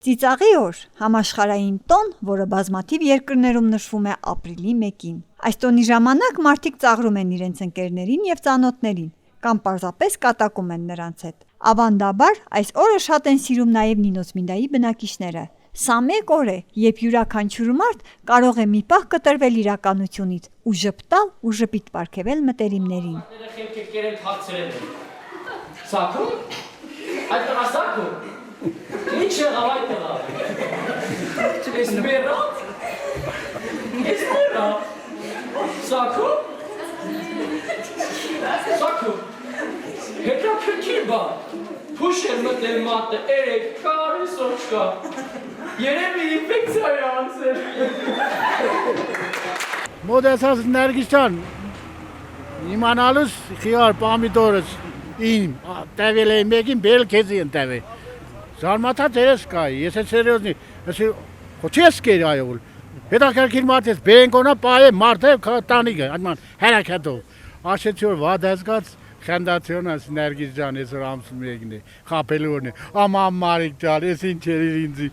Ծիծաղի օր համաշխարհային տոն, որը բազմաթիվ երկրներում նշվում է ապրիլի 1-ին։ Այս տոնի ժամանակ մարդիկ ծաղրում են իրենց ընկերներին եւ ծանոթներին կամ պարզապես կատակում են նրանց հետ։ Ավանդաբար այս օրը շատ են սիրում նաեւ Նինոսմինդայի բնակիչները։ Սա մեկ օր է, երբ յուրաքանչյուր մարդ կարող է մի պահ կտրվել իրականությունից ու ժպտալ ու ժպիտ պարգևել մտերիմներին։ Ինչ եղավ այդ տղա։ Ես մեռավ։ Սակո։ Հետաքրքիր բան։ Փուշ էր մտել մատը, երեք կարի սոչկա։ Երևի ինֆեկցիա է անցել։ Մոդեսած Նարգիս ջան, իմանալուս խիար պամիդորս իմ տևել է մեկին բել քեզի ընտևե։ Զարմացած երես կա, ես է սերիոզնի, խոչես կեր այոլ, հետաքրքիր մարդ ես, բերենքոնա պայե մարդ է տանիգը, այդման հերակետով, աշեցի որ վադ հզգած խնդացիոն ես Նարգիս ջան, ես որ ամսում եկն է, խապելու օրն է, աման մարիկ ջան, ես ինչ էր ինձի։